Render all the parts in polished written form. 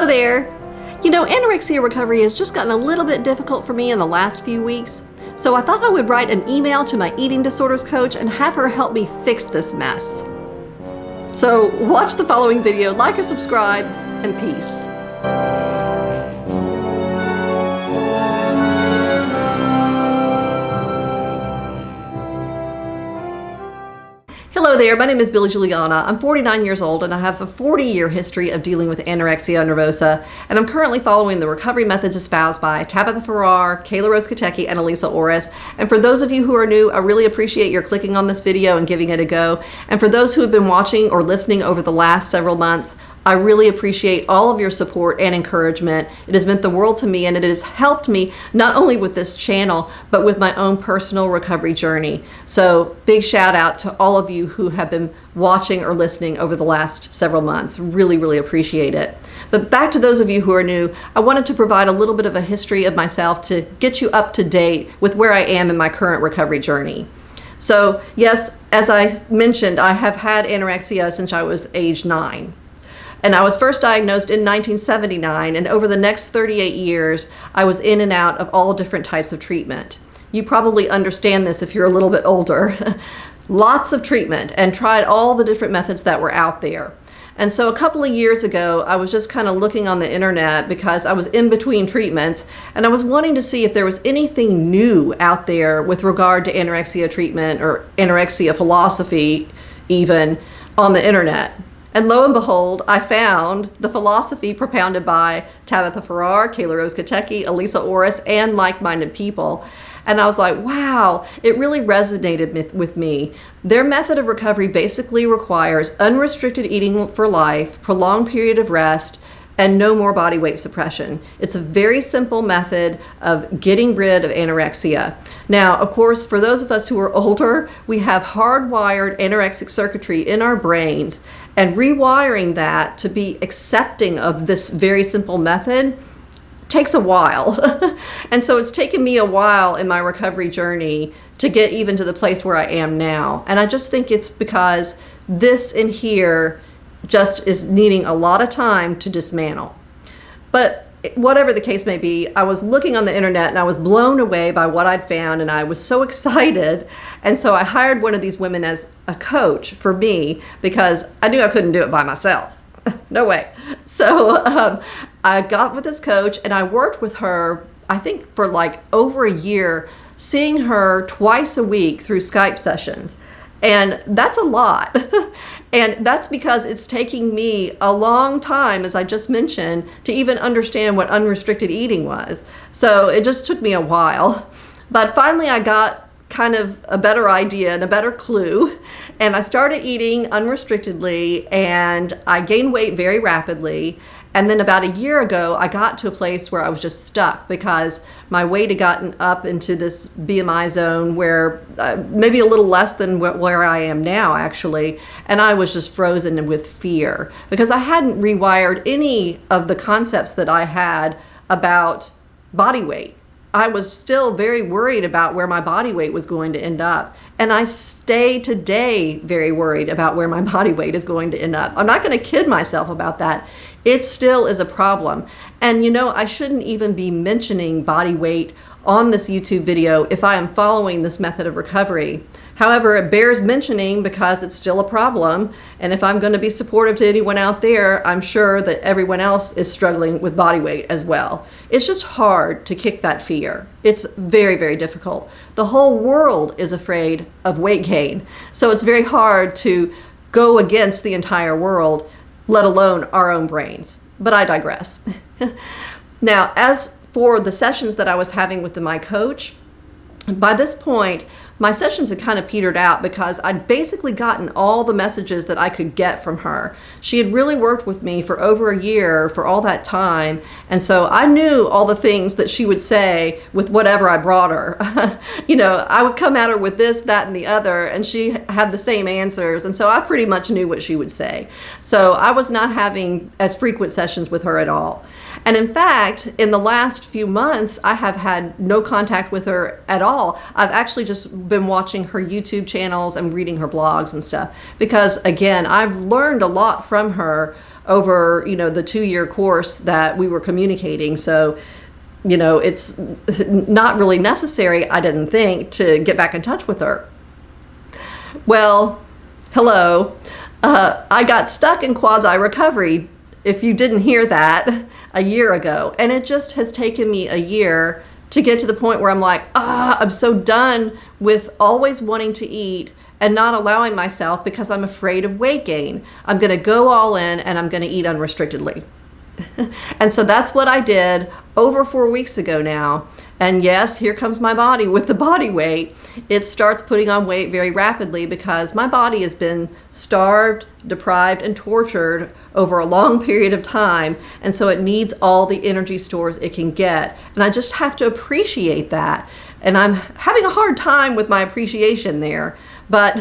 Hello there. You know, anorexia recovery has just gotten a little bit difficult for me in the last few weeks, so I thought I would write an email to my eating disorders coach and have her help me fix this mess. So watch the following video, like or subscribe, and peace. Hello there, my name is Billy Juliana. I'm 49 years old and I have a 40-year history of dealing with anorexia nervosa, and I'm currently following the recovery methods espoused by Tabitha Farrar, Kayla Rose Katecki, and Elisa Orris. And for those of you who are new, I really appreciate your clicking on this video and giving it a go. And for those who have been watching or listening over the last several months, I really appreciate all of your support and encouragement. It has meant the world to me, and it has helped me not only with this channel, but with my own personal recovery journey. So big shout out to all of you who have been watching or listening over the last several months. Really, really appreciate it. But back to those of you who are new, I wanted to provide a little bit of a history of myself to get you up to date with where I am in my current recovery journey. So yes, as I mentioned, I have had anorexia since I was age 9. And I was first diagnosed in 1979, and over the next 38 years, I was in and out of all different types of treatment. You probably understand this if you're a little bit older. Lots of treatment, and tried all the different methods that were out there. And so a couple of years ago, I was just kind of looking on the internet because I was in between treatments, and I was wanting to see if there was anything new out there with regard to anorexia treatment or anorexia philosophy even on the internet. And lo and behold, I found the philosophy propounded by Tabitha Farrar, Kayla Rose Katecki, Elisa Orris, and like-minded people. And I was like, wow, it really resonated with me. Their method of recovery basically requires unrestricted eating for life, prolonged period of rest, and no more body weight suppression. It's a very simple method of getting rid of anorexia. Now, of course, for those of us who are older, we have hardwired anorexic circuitry in our brains, and rewiring that to be accepting of this very simple method takes a while. And so it's taken me a while in my recovery journey to get even to the place where I am now. And I just think it's because this in here just is needing a lot of time to dismantle. But whatever the case may be, I was looking on the internet and I was blown away by what I'd found, and I was so excited. And so I hired one of these women as a coach for me because I knew I couldn't do it by myself. No way. So I got with this coach and I worked with her, I think for like over a year, seeing her twice a week through Skype sessions. And that's a lot. And that's because it's taking me a long time, as I just mentioned, to even understand what unrestricted eating was. So it just took me a while. But finally I got kind of a better idea and a better clue. And I started eating unrestrictedly, and I gained weight very rapidly. And then about a year ago, I got to a place where I was just stuck because my weight had gotten up into this BMI zone where maybe a little less than where I am now, actually. And I was just frozen with fear because I hadn't rewired any of the concepts that I had about body weight. I was still very worried about where my body weight was going to end up. And I stay today very worried about where my body weight is going to end up. I'm not going to kid myself about that. It still is a problem. And you know, I shouldn't even be mentioning body weight on this YouTube video if I am following this method of recovery. However, it bears mentioning because it's still a problem. And if I'm going to be supportive to anyone out there, I'm sure that everyone else is struggling with body weight as well. It's just hard to kick that fear. It's very, very difficult. The whole world is afraid of weight gain. So it's very hard to go against the entire world, let alone our own brains. But I digress. Now, as for the sessions that I was having with my coach, by this point, my sessions had kind of petered out because I'd basically gotten all the messages that I could get from her. She had really worked with me for over a year for all that time. And so I knew all the things that she would say with whatever I brought her. You know, I would come at her with this, that, and the other, and she had the same answers. And so I pretty much knew what she would say. So I was not having as frequent sessions with her at all. And in fact, in the last few months, I have had no contact with her at all. I've actually just been watching her YouTube channels and reading her blogs and stuff, because again, I've learned a lot from her over, the 2-year course that we were communicating. So, it's not really necessary, I didn't think, to get back in touch with her. Well, hello. I got stuck in quasi-recovery, if you didn't hear that, a year ago. And it just has taken me a year to get to the point where I'm like, I'm so done with always wanting to eat and not allowing myself because I'm afraid of weight gain. I'm going to go all in and I'm going to eat unrestrictedly. And so that's what I did over 4 weeks ago now. And yes, here comes my body with the body weight. It starts putting on weight very rapidly because my body has been starved, deprived, and tortured over a long period of time. And so it needs all the energy stores it can get. And I just have to appreciate that. And I'm having a hard time with my appreciation there, but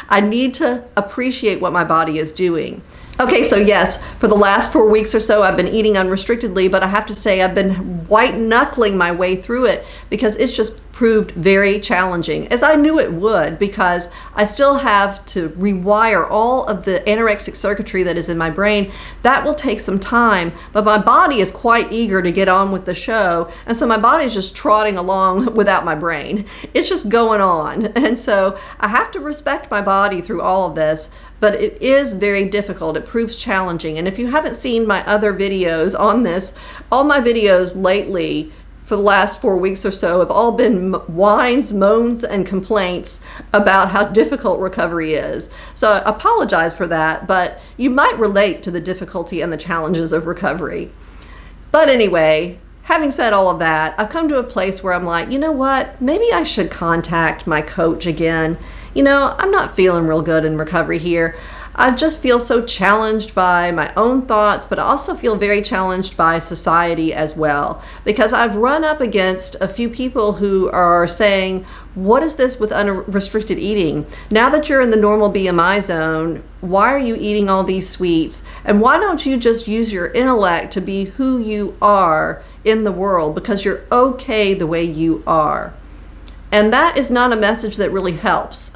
I need to appreciate what my body is doing. Okay, so yes, for the last 4 weeks or so, I've been eating unrestrictedly, but I have to say I've been white-knuckling my way through it because it's just proved very challenging, as I knew it would, because I still have to rewire all of the anorexic circuitry that is in my brain. That will take some time, but my body is quite eager to get on with the show, and so my body is just trotting along without my brain. It's just going on, and so I have to respect my body through all of this. But it is very difficult. It proves challenging. And if you haven't seen my other videos on this, all my videos lately for the last 4 weeks or so have all been whines, moans, and complaints about how difficult recovery is. So I apologize for that, but you might relate to the difficulty and the challenges of recovery. But anyway, having said all of that, I've come to a place where I'm like, you know what? Maybe I should contact my coach again. I'm not feeling real good in recovery here. I just feel so challenged by my own thoughts, but I also feel very challenged by society as well, because I've run up against a few people who are saying, what is this with unrestricted eating? Now that you're in the normal BMI zone, why are you eating all these sweets? And why don't you just use your intellect to be who you are in the world, because you're okay the way you are? And that is not a message that really helps.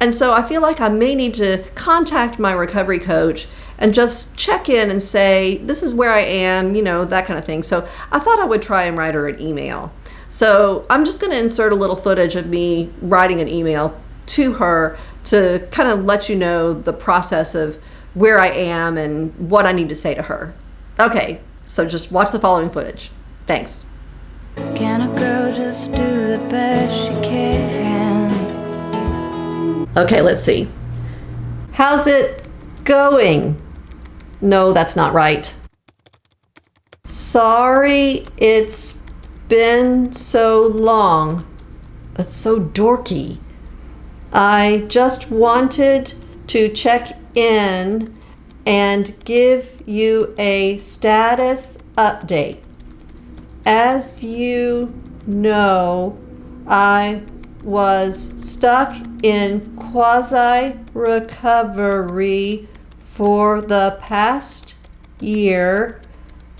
And so I feel like I may need to contact my recovery coach and just check in and say, this is where I am, that kind of thing. So I thought I would try and write her an email. So I'm just going to insert a little footage of me writing an email to her to kind of let you know the process of where I am and what I need to say to her. Okay, so just watch the following footage. Thanks. Can a girl just do the best she can? Okay, let's see. How's it going? No, that's not right. Sorry it's been so long. That's so dorky. I just wanted to check in and give you a status update. As you know, I was stuck in quasi-recovery for the past year,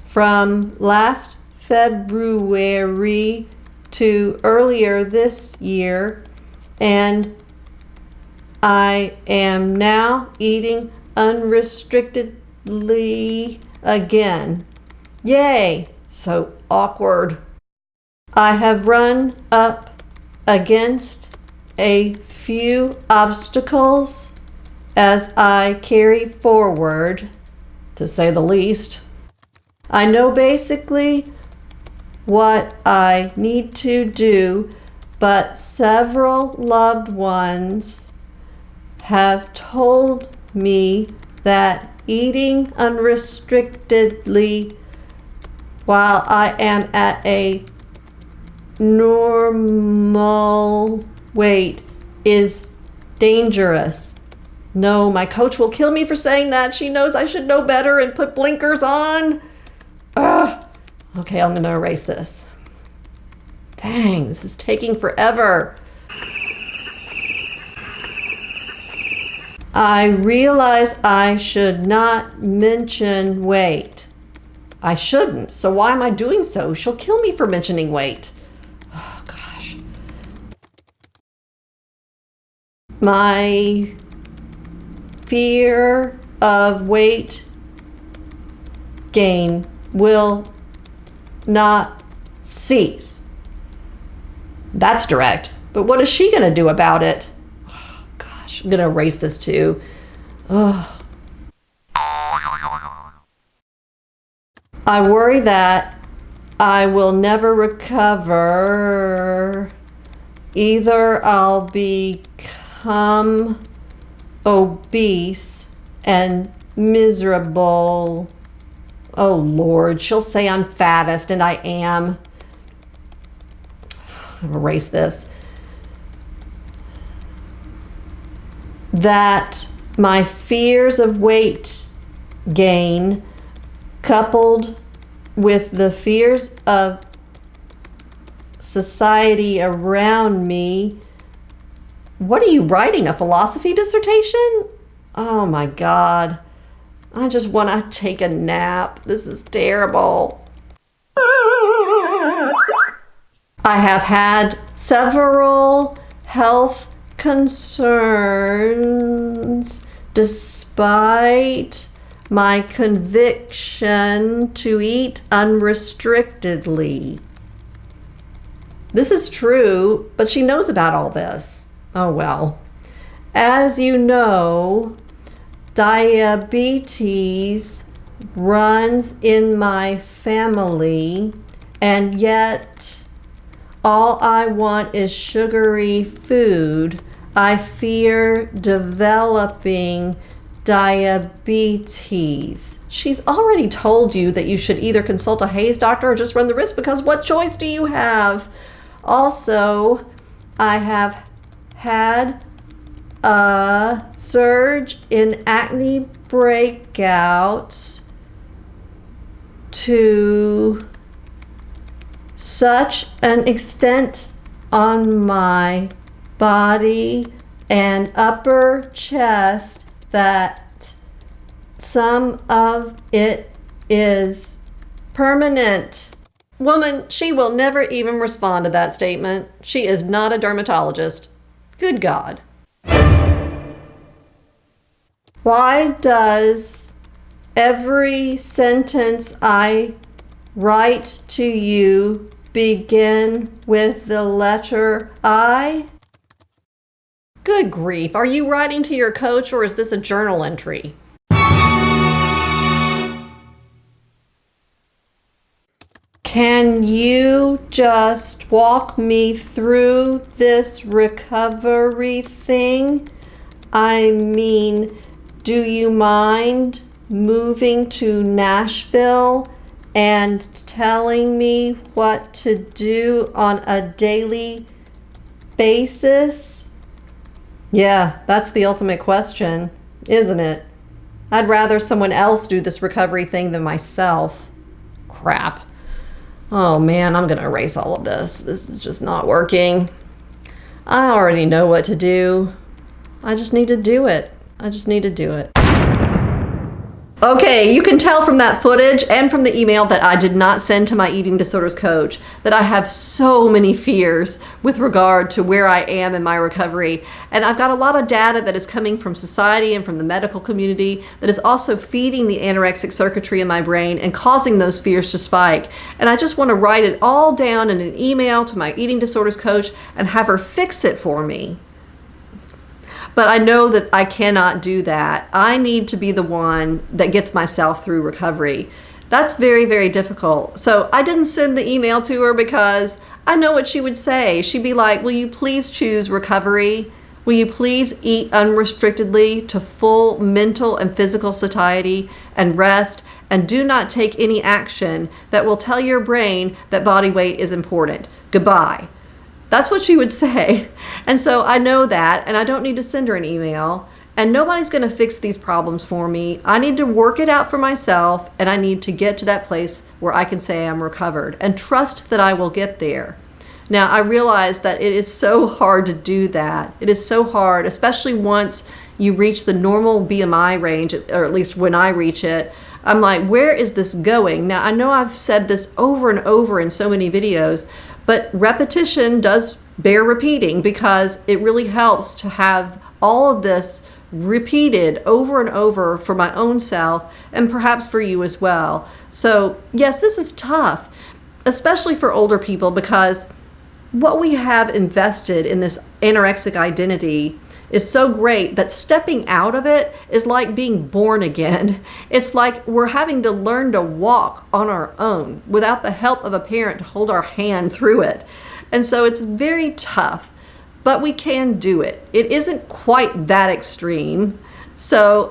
from last February to earlier this year, and I am now eating unrestrictedly again. Yay! So awkward. I have run up against a few obstacles as I carry forward, to say the least. I know basically what I need to do, but several loved ones have told me that eating unrestrictedly while I am at a normal weight is dangerous. No, my coach will kill me for saying that. She knows I should know better and put blinkers on. Ugh. Okay, I'm gonna erase this. Dang, this is taking forever. I realize I should not mention weight. I shouldn't, so why am I doing so? She'll kill me for mentioning weight. My fear of weight gain will not cease. That's direct. But what is she going to do about it? Oh, gosh, I'm going to erase this too. Oh. I worry that I will never recover. Either I'll become obese and miserable. Oh Lord, she'll say I'm fattest, and I am. I'll erase this. That my fears of weight gain, coupled with the fears of society around me. What are you writing, a philosophy dissertation? Oh my God. I just want to take a nap. This is terrible. I have had several health concerns despite my conviction to eat unrestrictedly. This is true, but she knows about all this. Oh well. As you know, diabetes runs in my family, and yet all I want is sugary food. I fear developing diabetes. She's already told you that you should either consult a Hayes doctor or just run the risk, because what choice do you have? Also, I have had a surge in acne breakouts to such an extent on my body and upper chest that some of it is permanent. Woman, she will never even respond to that statement. She is not a dermatologist. Good God. Why does every sentence I write to you begin with the letter I? Good grief, are you writing to your coach, or is this a journal entry? Can you just walk me through this recovery thing? I mean, do you mind moving to Nashville and telling me what to do on a daily basis? Yeah, that's the ultimate question, isn't it? I'd rather someone else do this recovery thing than myself. Crap. Oh man, I'm gonna erase all of this. This is just not working. I already know what to do. I just need to do it. Okay, you can tell from that footage and from the email that I did not send to my eating disorders coach that I have so many fears with regard to where I am in my recovery. And I've got a lot of data that is coming from society and from the medical community that is also feeding the anorexic circuitry in my brain and causing those fears to spike. And I just want to write it all down in an email to my eating disorders coach and have her fix it for me. But I know that I cannot do that. I need to be the one that gets myself through recovery. That's very, very difficult. So I didn't send the email to her because I know what she would say. She'd be like, will you please choose recovery? Will you please eat unrestrictedly to full mental and physical satiety and rest, and do not take any action that will tell your brain that body weight is important. Goodbye. That's what she would say. And so I know that, and I don't need to send her an email, and nobody's going to fix these problems for me. I need to work it out for myself, and I need to get to that place where I can say I'm recovered and trust that I will get there. Now, I realize that it is so hard to do that. It is so hard, especially once you reach the normal BMI range, or at least when I reach it. I'm like, where is this going? Now, I know I've said this over and over in so many videos, but repetition does bear repeating because it really helps to have all of this repeated over and over for my own self and perhaps for you as well. So yes, this is tough, especially for older people, because what we have invested in this anorexic identity is so great that stepping out of it is like being born again. It's like we're having to learn to walk on our own without the help of a parent to hold our hand through it. And so it's very tough, but we can do it. It isn't quite that extreme. So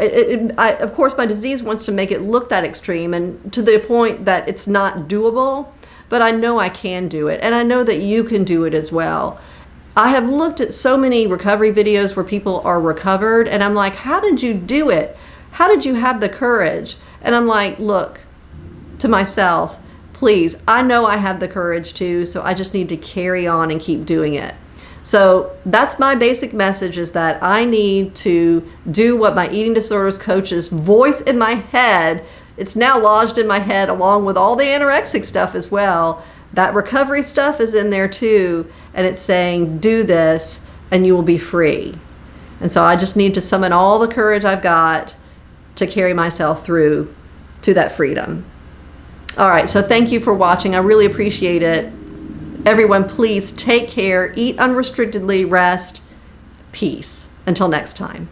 of course, my disease wants to make it look that extreme and to the point that it's not doable, but I know I can do it. And I know that you can do it as well. I have looked at so many recovery videos where people are recovered, and I'm like, how did you do it? How did you have the courage? And I'm like, look, to myself, please, I know I have the courage too, so I just need to carry on and keep doing it. So that's my basic message, is that I need to do what my eating disorders coach's voice in my head, it's now lodged in my head along with all the anorexic stuff as well. That recovery stuff is in there too, and it's saying, do this and you will be free. And so I just need to summon all the courage I've got to carry myself through to that freedom. All right, so thank you for watching. I really appreciate it. Everyone, please take care, eat unrestrictedly, rest, peace. Until next time.